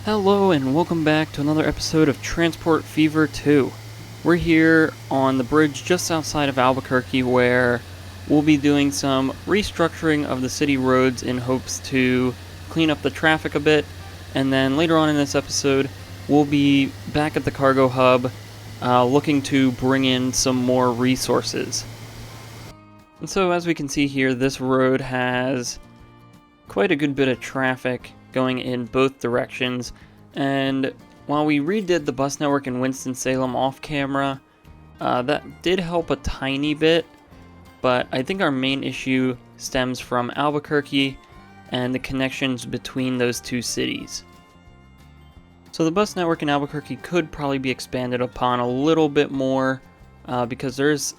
Hello and welcome back to another episode of Transport Fever 2. We're here on the bridge just outside of Albuquerque where we'll be doing some restructuring of the city roads in hopes to clean up the traffic a bit, and then later on in this episode we'll be back at the cargo hub looking to bring in some more resources. And so as we can see here, this road has quite a good bit of traffic going in both directions, and while we redid the bus network in Winston-Salem off camera, that did help a tiny bit, but I think our main issue stems from Albuquerque and the connections between those two cities. So the bus network in Albuquerque could probably be expanded upon a little bit more because there's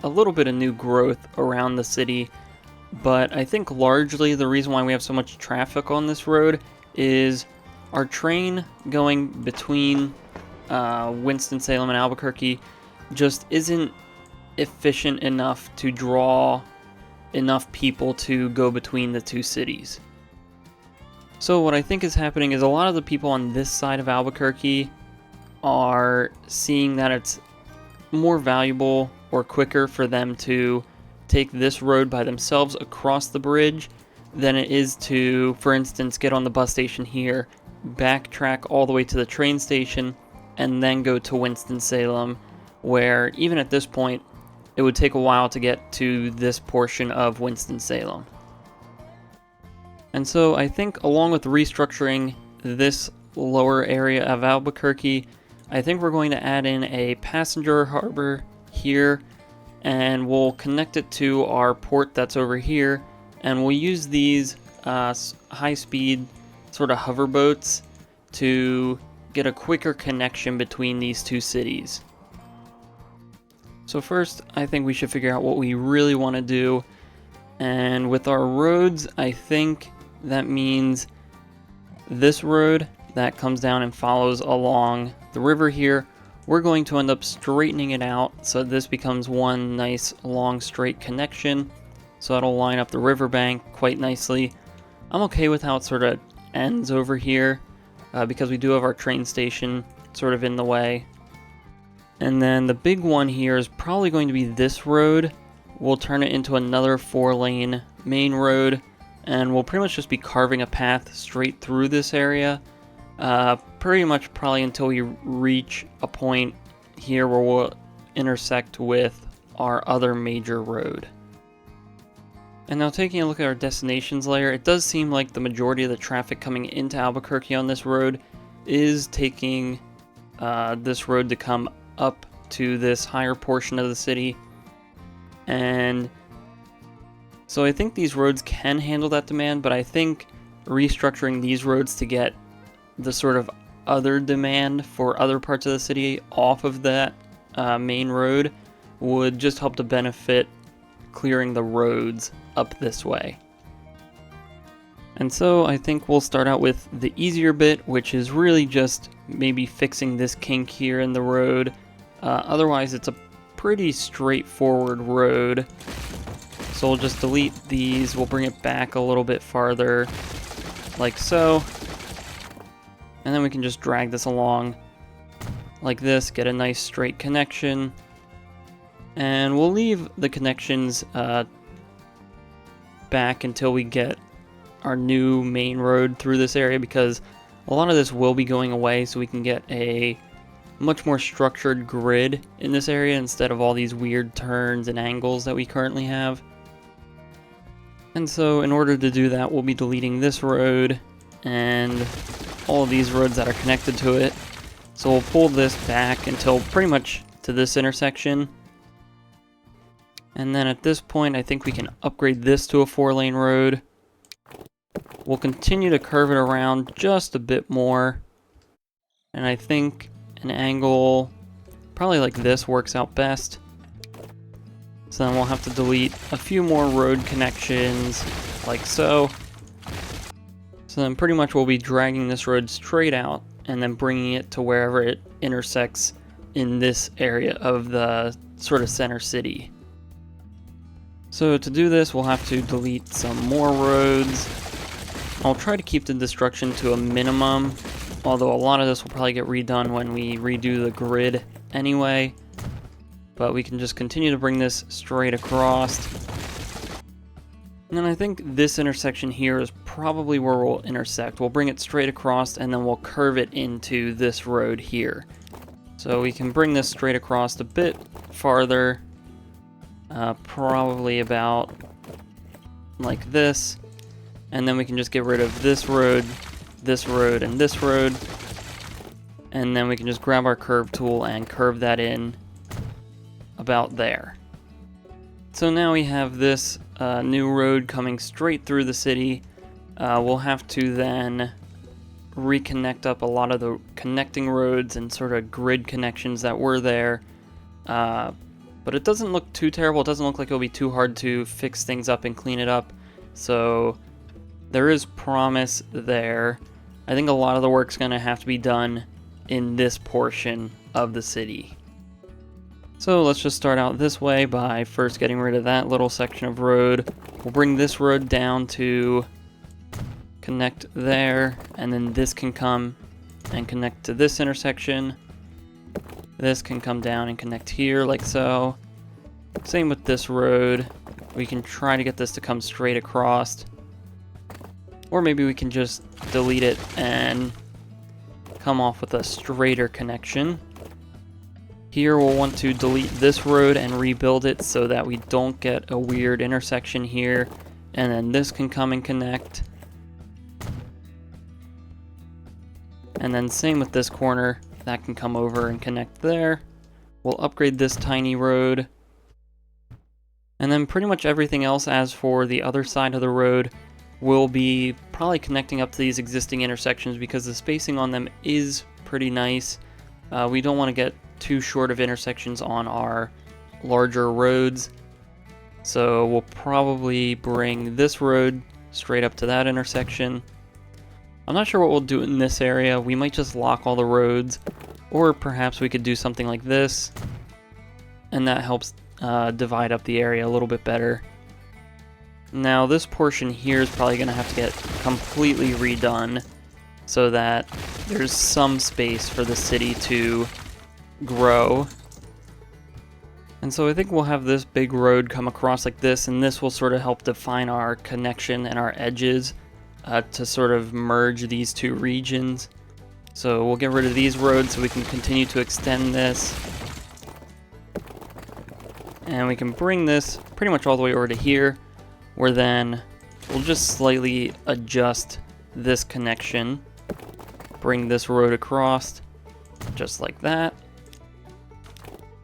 a little bit of new growth around the city. But I think largely the reason why we have so much traffic on this road is our train going between Winston-Salem and Albuquerque just isn't efficient enough to draw enough people to go between the two cities. So what I think is happening is a lot of the people on this side of Albuquerque are seeing that it's more valuable or quicker for them to take this road by themselves across the bridge than it is to, for instance, get on the bus station here, backtrack all the way to the train station, and then go to Winston-Salem, where even at this point, it would take a while to get to this portion of Winston-Salem. And so I think along with restructuring this lower area of Albuquerque, I think we're going to add in a passenger harbor here, and we'll connect it to our port that's over here, and we'll use these high-speed sort of hover boats to get a quicker connection between these two cities. So first, I think we should figure out what we really want to do, and with our roads, I think that means this road that comes down and follows along the river here, we're going to end up straightening it out so this becomes one nice long straight connection, so that'll line up the riverbank quite nicely. I'm okay with how it sort of ends over here because we do have our train station sort of in the way. And then the big one here is probably going to be this road. We'll turn it into another 4-lane main road, and we'll pretty much just be carving a path straight through this area. Pretty much probably until we reach a point here where we'll intersect with our other major road. And now taking a look at our destinations layer, it does seem like the majority of the traffic coming into Albuquerque on this road is taking this road to come up to this higher portion of the city. And so I think these roads can handle that demand, but I think restructuring these roads to get the sort of other demand for other parts of the city off of that main road would just help to benefit clearing the roads up this way. And so I think we'll start out with the easier bit, which is really just maybe fixing this kink here in the road. Otherwise it's a pretty straightforward road. So we'll just delete these, we'll bring it back a little bit farther like so. And then we can just drag this along like this, get a nice straight connection. And we'll leave the connections back until we get our new main road through this area, because a lot of this will be going away, so we can get a much more structured grid in this area instead of all these weird turns and angles that we currently have. And so in order to do that, we'll be deleting this road and all of these roads that are connected to it. So we'll pull this back until pretty much to this intersection. And then at this point, I think we can upgrade this to a 4-lane road. We'll continue to curve it around just a bit more. And I think an angle probably like this works out best. So then we'll have to delete a few more road connections like so. So then pretty much we'll be dragging this road straight out and then bringing it to wherever it intersects in this area of the sort of center city. So to do this, we'll have to delete some more roads. I'll try to keep the destruction to a minimum, although a lot of this will probably get redone when we redo the grid anyway. But we can just continue to bring this straight across. And then I think this intersection here is probably where we'll intersect. We'll bring it straight across and then we'll curve it into this road here. So we can bring this straight across a bit farther, probably about like this. And then we can just get rid of this road, and this road. And then we can just grab our curve tool and curve that in about there. So now we have this new road coming straight through the city. We'll have to then reconnect up a lot of the connecting roads and sort of grid connections that were there. But it doesn't look too terrible. It doesn't look like it'll be too hard to fix things up and clean it up. So there is promise there. I think a lot of the work's going to have to be done in this portion of the city. So let's just start out this way by first getting rid of that little section of road. We'll bring this road down to connect there, and then this can come and connect to this intersection. This can come down and connect here like so. Same with this road. We can try to get this to come straight across. Or maybe we can just delete it and come off with a straighter connection. Here we'll want to delete this road and rebuild it so that we don't get a weird intersection here. And then this can come and connect. And then same with this corner, that can come over and connect there. We'll upgrade this tiny road. And then pretty much everything else as for the other side of the road will be probably connecting up to these existing intersections because the spacing on them is pretty nice. We don't want to get too short of intersections on our larger roads. So we'll probably bring this road straight up to that intersection. I'm not sure what we'll do in this area. We might just lock all the roads, or perhaps we could do something like this, and that helps divide up the area a little bit better. Now this portion here is probably going to have to get completely redone so that there's some space for the city to grow. And so I think we'll have this big road come across like this, and this will sort of help define our connection and our edges to sort of merge these two regions. So we'll get rid of these roads so we can continue to extend this. And we can bring this pretty much all the way over to here, where then we'll just slightly adjust this connection. Bring this road across, just like that.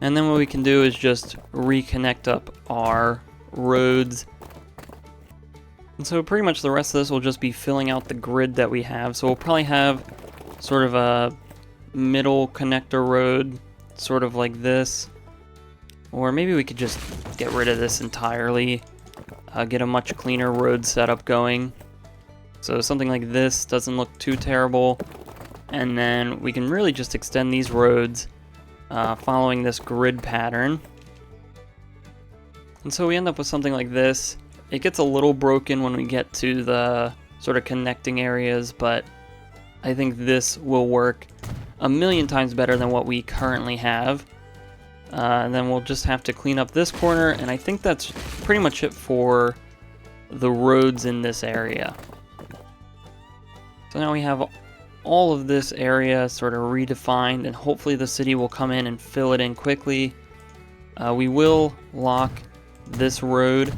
And then what we can do is just reconnect up our roads. And so pretty much the rest of this will just be filling out the grid that we have. So we'll probably have sort of a middle connector road, sort of like this. Or maybe we could just get rid of this entirely, get a much cleaner road setup going. So something like this doesn't look too terrible. And then we can really just extend these roads following this grid pattern. And so we end up with something like this. It gets a little broken when we get to the sort of connecting areas, but I think this will work a million times better than what we currently have. And then we'll just have to clean up this corner, and I think that's pretty much it for the roads in this area. So now we have all of this area sort of redefined, and hopefully the city will come in and fill it in quickly. We will lock this road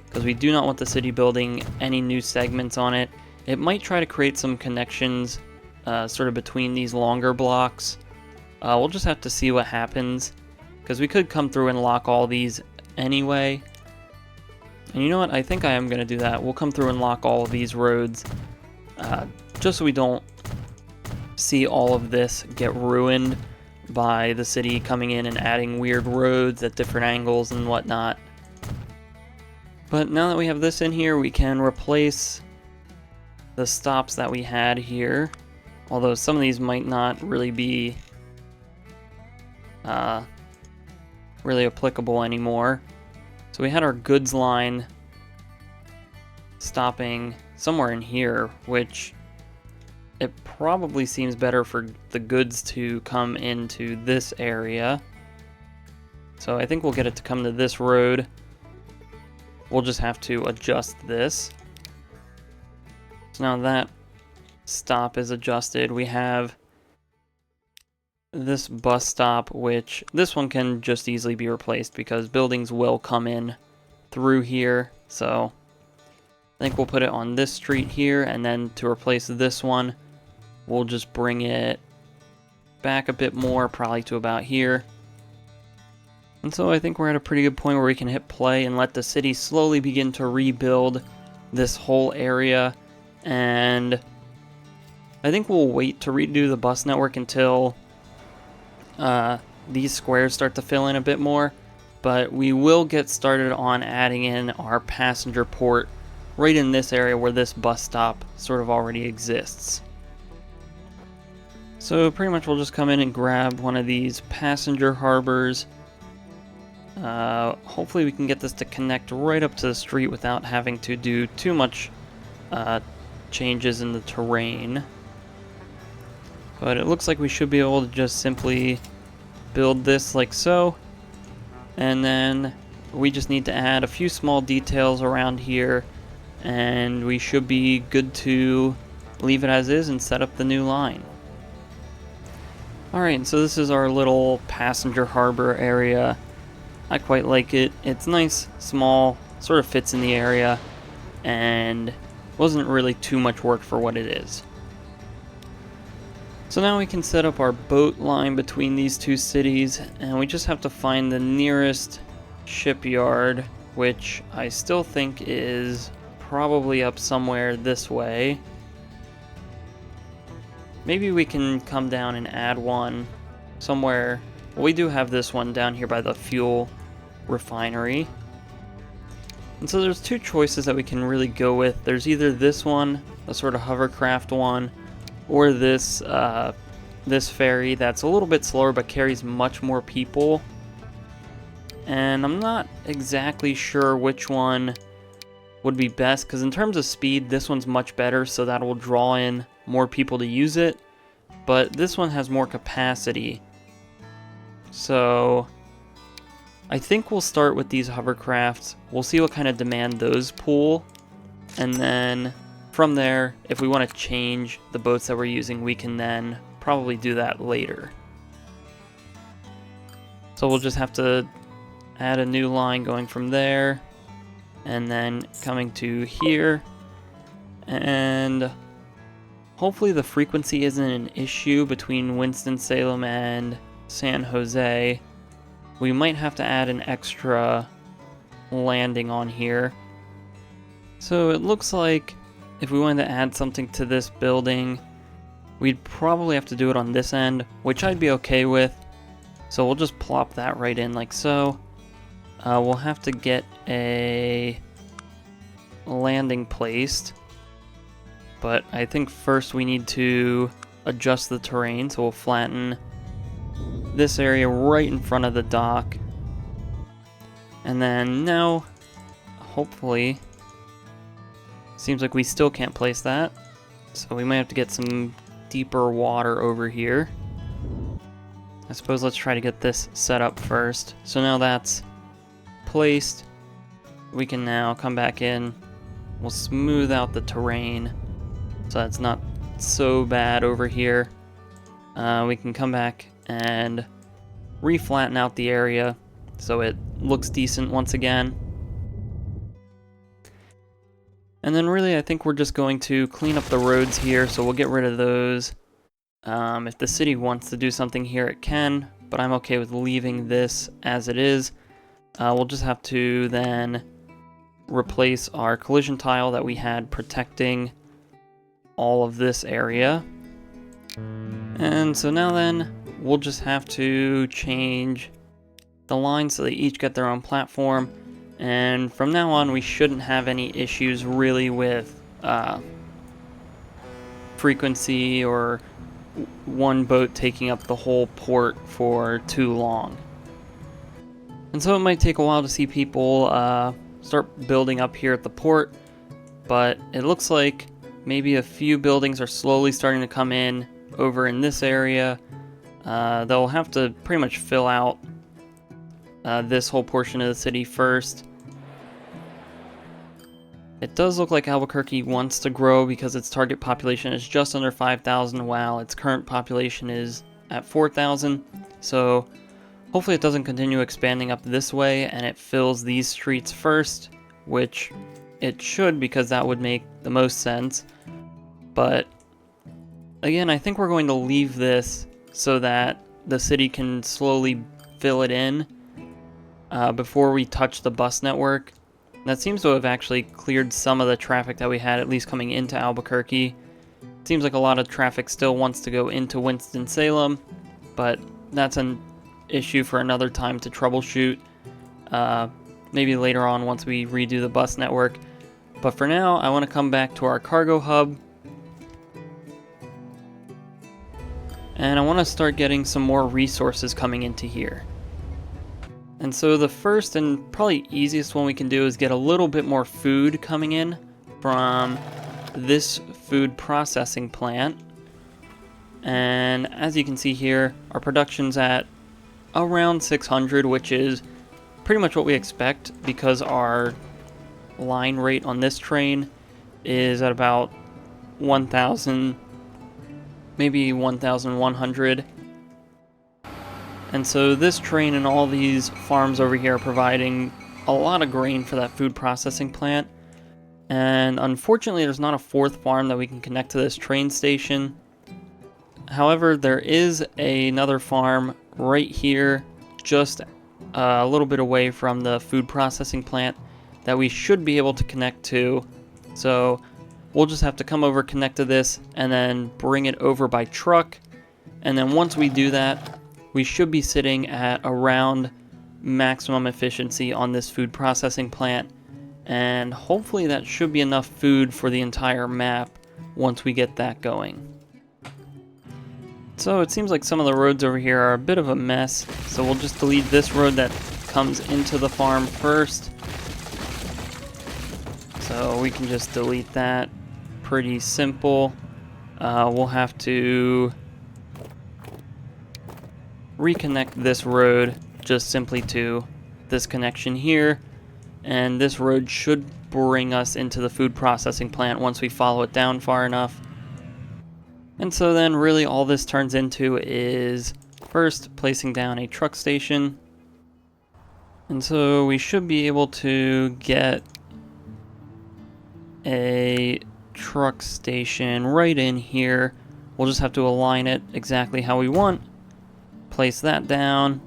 because we do not want the city building any new segments on it. It might try to create some connections sort of between these longer blocks. We'll just have to see what happens, because we could come through and lock all these anyway. And you know what? I think I am going to do that. We'll come through and lock all of these roads just so we don't see all of this get ruined by the city coming in and adding weird roads at different angles and whatnot. But now that we have this in here, we can replace the stops that we had here. Although some of these might not really be really applicable anymore. So we had our goods line stopping somewhere in here, which it probably seems better for the goods to come into this area. So I think we'll get it to come to this road. We'll just have to adjust this. So now that stop is adjusted, we have this bus stop, which this one can just easily be replaced because buildings will come in through here. So I think we'll put it on this street here, and then to replace this one, we'll just bring it back a bit more, probably to about here. And so I think we're at a pretty good point where we can hit play and let the city slowly begin to rebuild this whole area. And I think we'll wait to redo the bus network until these squares start to fill in a bit more. But we will get started on adding in our passenger port right in this area where this bus stop sort of already exists. So pretty much we'll just come in and grab one of these passenger harbors. Hopefully we can get this to connect right up to the street without having to do too much changes in the terrain. But it looks like we should be able to just simply build this like so. And then we just need to add a few small details around here, and we should be good to leave it as is and set up the new line. Alright, so this is our little passenger harbor area. I quite like it. It's nice, small, sort of fits in the area, and wasn't really too much work for what it is. So now we can set up our boat line between these two cities, and we just have to find the nearest shipyard, which I still think is probably up somewhere this way. Maybe we can come down and add one somewhere. Well, we do have this one down here by the fuel refinery. And so there's two choices that we can really go with. There's either this one, a sort of hovercraft one, or this this ferry that's a little bit slower but carries much more people. And I'm not exactly sure which one would be best, because in terms of speed, this one's much better, so that will draw in more people to use it. But this one has more capacity. So I think we'll start with these hovercrafts. We'll see what kind of demand those pull, and then from there, if we want to change the boats that we're using, we can then probably do that later. So we'll just have to add a new line going from there, and then coming to here, and hopefully the frequency isn't an issue between Winston-Salem and San Jose. We might have to add an extra landing on here. So it looks like if we wanted to add something to this building, we'd probably have to do it on this end, which I'd be okay with. So we'll just plop that right in like so. We'll have to get a landing placed, but I think first we need to adjust the terrain, so we'll flatten this area right in front of the dock. And then now, hopefully, seems like we still can't place that, so we might have to get some deeper water over here. I suppose let's try to get this set up first. So now that's placed, we can now come back in. We'll smooth out the terrain so that's not so bad over here. We can come back and re-flatten out the area so it looks decent once again. And then really I think we're just going to clean up the roads here, so we'll get rid of those. If the city wants to do something here, it can, but I'm okay with leaving this as it is. We'll just have to then replace our collision tile that we had protecting all of this area. And so now then, we'll just have to change the lines so they each get their own platform. And from now on, we shouldn't have any issues really with frequency or one boat taking up the whole port for too long. And so it might take a while to see people start building up here at the port, but it looks like Maybe a few buildings are slowly starting to come in over in this area. They'll have to pretty much fill out this whole portion of the city first. It does look like Albuquerque wants to grow because its target population is just under 5,000 while its current population is at 4,000. So hopefully it doesn't continue expanding up this way and it fills these streets first, which it should because that would make the most sense. But again, I think we're going to leave this so that the city can slowly fill it in before we touch the bus network. That seems to have actually cleared some of the traffic that we had, at least coming into Albuquerque. It seems like a lot of traffic still wants to go into Winston-Salem, but that's an issue for another time to troubleshoot. Maybe later on once we redo the bus network. But for now, I want to come back to our cargo hub. And I want to start getting some more resources coming into here. And so the first and probably easiest one we can do is get a little bit more food coming in from this food processing plant. And as you can see here, our production's at around 600, which is pretty much what we expect because our line rate on this train is at about 1,000, maybe 1,100. And so this train and all these farms over here are providing a lot of grain for that food processing plant. And unfortunately, there's not a fourth farm that we can connect to this train station. However, there is another farm right here, just a little bit away from the food processing plant that we should be able to connect to. So we'll just have to come over, connect to this, and then bring it over by truck. And then once we do that, we should be sitting at around maximum efficiency on this food processing plant. And hopefully that should be enough food for the entire map once we get that going. So it seems like some of the roads over here are a bit of a mess. So we'll just delete this road that comes into the farm first. So we can just delete that. Pretty simple. We'll have to reconnect this road just simply to this connection here, and this road should bring us into the food processing plant once we follow it down far enough. And so then really all this turns into is first placing down a truck station, and so we should be able to get a truck station right in here. We'll just have to align it exactly how we want. Place that down.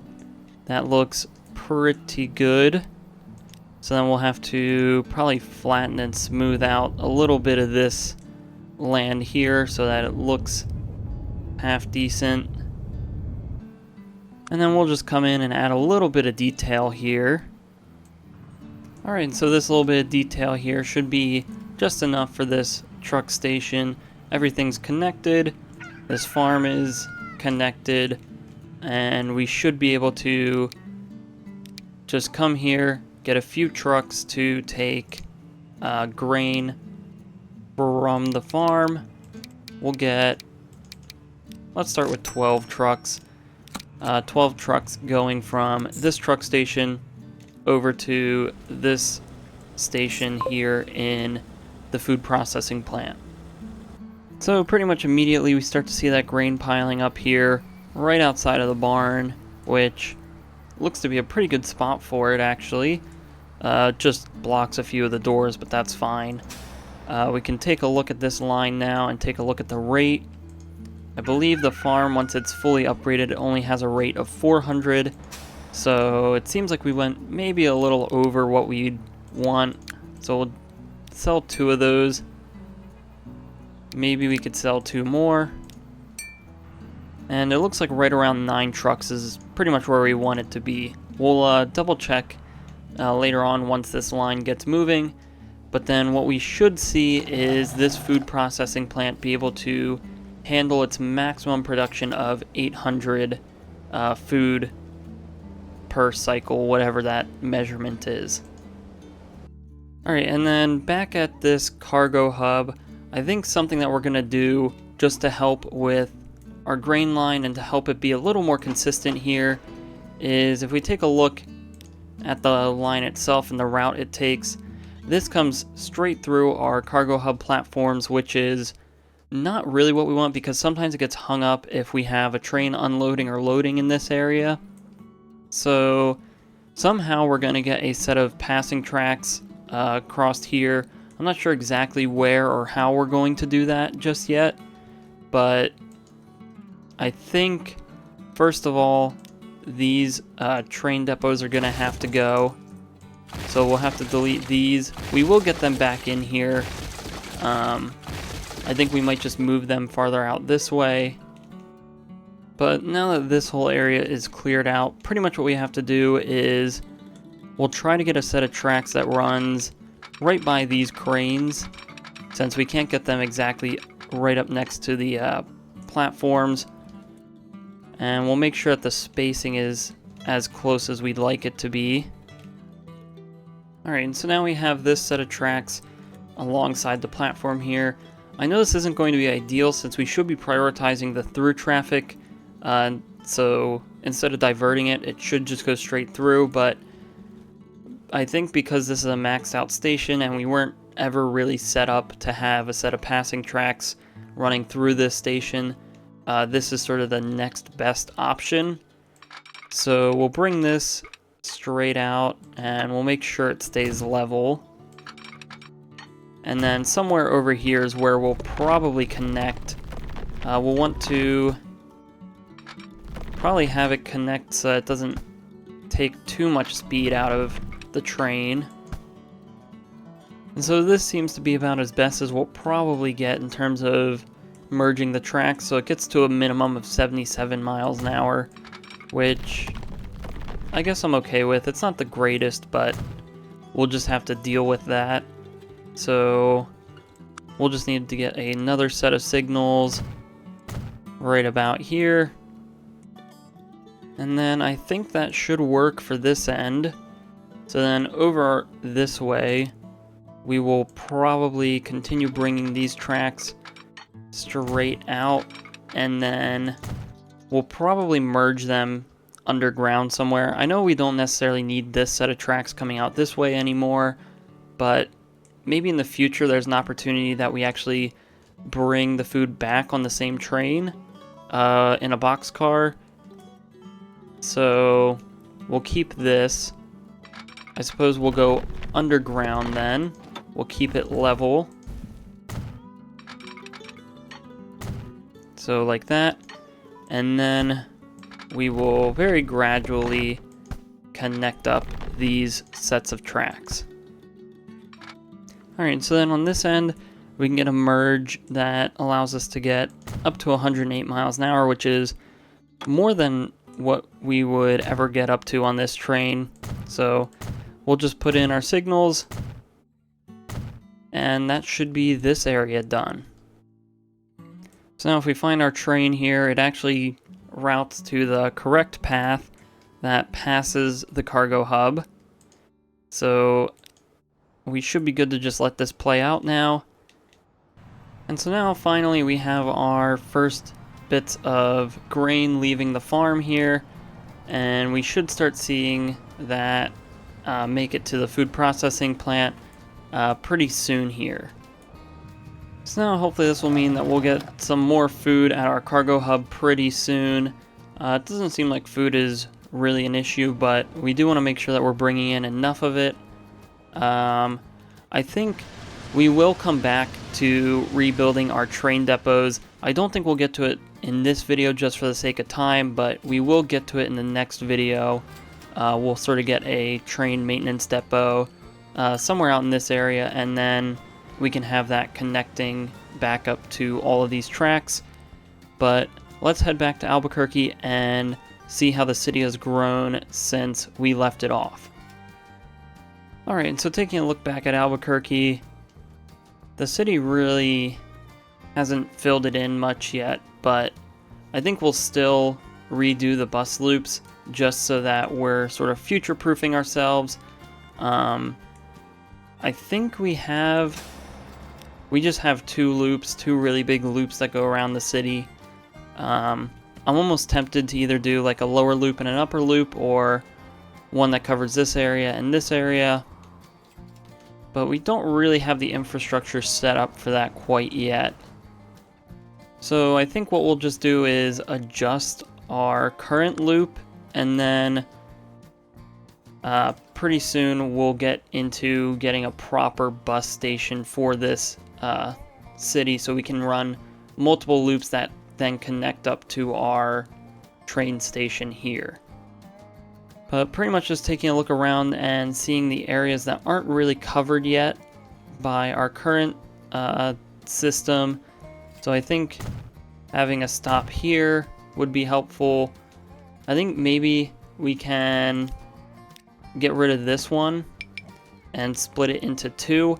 That looks pretty good. So then we'll have to probably flatten and smooth out a little bit of this land here so that it looks half decent. And then we'll just come in and add a little bit of detail here. Alright, so this little bit of detail here should be just enough for this truck station. Everything's connected. This farm is connected. And we should be able to just come here, get a few trucks to take grain from the farm. We'll get, let's start with 12 trucks. 12 trucks going from this truck station over to this station here in the food processing plant. So pretty much immediately we start to see that grain piling up here right outside of the barn, which looks to be a pretty good spot for it actually. Just blocks a few of the doors, but that's fine. We can take a look at this line now and take a look at the rate. I believe the farm, once it's fully upgraded, it only has a rate of 400. So it seems like we went maybe a little over what we'd want. So we'll sell 2 of those. Maybe we could sell 2 more. And it looks like right around 9 trucks is pretty much where we want it to be. We'll double check later on once this line gets moving. But then what we should see is this food processing plant be able to handle its maximum production of 800 food per cycle, whatever that measurement is. Alright, and then back at this cargo hub, I think something that we're going to do just to help with our grain line and to help it be a little more consistent here is if we take a look at the line itself and the route it takes, this comes straight through our cargo hub platforms, which is not really what we want because sometimes it gets hung up if we have a train unloading or loading in this area. So somehow we're going to get a set of passing tracks across here. I'm not sure exactly where or how we're going to do that just yet, but I think first of all these train depots are going to have to go. So we'll have to delete these. We will get them back in here. I think we might just move them farther out this way. But now that this whole area is cleared out, pretty much what we have to do is we'll try to get a set of tracks that runs right by these cranes, since we can't get them exactly right up next to the platforms. And we'll make sure that the spacing is as close as we'd like it to be. Alright, and so now we have this set of tracks alongside the platform here. I know this isn't going to be ideal since we should be prioritizing the through traffic, so instead of diverting it, it should just go straight through, but I think because this is a maxed out station and we weren't ever really set up to have a set of passing tracks running through this station, this is sort of the next best option. So we'll bring this straight out and we'll make sure it stays level. And then somewhere over here is where we'll probably connect. We'll want to probably have it connect so it doesn't take too much speed out of the train. And so this seems to be about as best as we'll probably get in terms of merging the tracks. So it gets to a minimum of 77 miles an hour, which I guess I'm okay with. It's not the greatest, but we'll just have to deal with that. So we'll just need to get another set of signals right about here. And then I think that should work for this end. So then over this way, we will probably continue bringing these tracks straight out, and then we'll probably merge them underground somewhere. I know we don't necessarily need this set of tracks coming out this way anymore, but maybe in the future there's an opportunity that we actually bring the food back on the same train in a boxcar. So we'll keep this. I suppose we'll go underground then. We'll keep it level. So like that. And then we will very gradually connect up these sets of tracks. Alright, so then on this end, we can get a merge that allows us to get up to 108 miles an hour, which is more than what we would ever get up to on this train. So we'll just put in our signals, and that should be this area done. So now if we find our train here, it actually routes to the correct path that passes the cargo hub. So we should be good to just let this play out now. And so now finally we have our first bits of grain leaving the farm here, and we should start seeing that make it to the food processing plant pretty soon here. So now hopefully this will mean that we'll get some more food at our cargo hub pretty soon. It doesn't seem like food is really an issue, but we do want to make sure that we're bringing in enough of it. I think we will come back to rebuilding our train depots. I don't think we'll get to it in this video just for the sake of time, but we will get to it in the next video. We'll sort of get a train maintenance depot somewhere out in this area, and then we can have that connecting back up to all of these tracks. But let's head back to Albuquerque and see how the city has grown since we left it off. Alright, and so taking a look back at Albuquerque, the city really hasn't filled it in much yet, but I think we'll still redo the bus loops just so that we're sort of future-proofing ourselves. I think we have we just have two loops, two really big loops that go around the city. I'm almost tempted to either do like a lower loop and an upper loop, or one that covers this area and this area. But we don't really have the infrastructure set up for that quite yet. So I think what we'll just do is adjust our current loop, and then pretty soon we'll get into getting a proper bus station for this city, so we can run multiple loops that then connect up to our train station here. But pretty much just taking a look around and seeing the areas that aren't really covered yet by our current system. So I think having a stop here would be helpful. I think maybe we can get rid of this one and split it into two.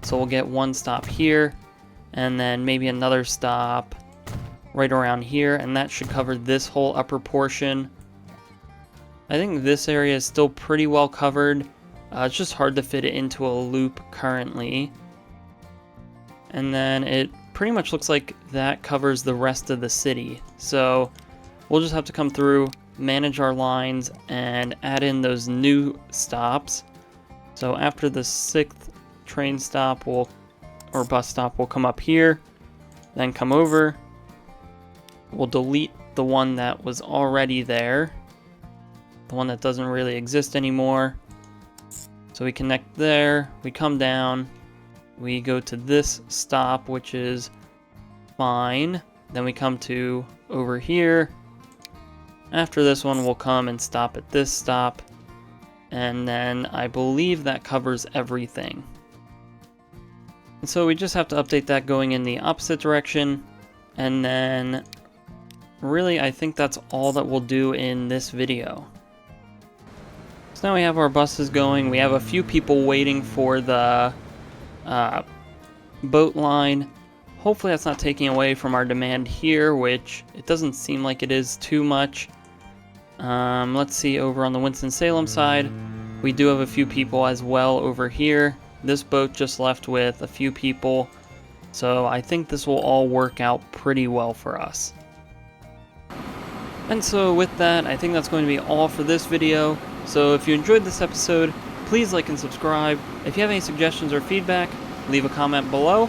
So we'll get one stop here, and then maybe another stop right around here, and that should cover this whole upper portion. I think this area is still pretty well covered. It's just hard to fit it into a loop currently. And then it pretty much looks like that covers the rest of the city. So we'll just have to come through, manage our lines, and add in those new stops. So after the 6th train stop, or bus stop, we'll come up here, then come over. We'll delete the one that was already there, the one that doesn't really exist anymore. So we connect there, we come down, we go to this stop, which is fine. Then we come to over here. After this one, we'll come and stop at this stop. And then I believe that covers everything. And so we just have to update that going in the opposite direction. And then really, I think that's all that we'll do in this video. So now we have our buses going. We have a few people waiting for the boat line. Hopefully that's not taking away from our demand here, which it doesn't seem like it is too much. Let's see, over on the Winston-Salem side, we do have a few people as well over here. This boat just left with a few people, so I think this will all work out pretty well for us. And so with that, I think that's going to be all for this video. So if you enjoyed this episode, please like and subscribe. If you have any suggestions or feedback, leave a comment below.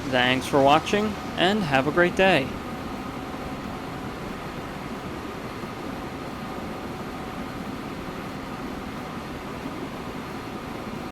Thanks for watching, and have a great day.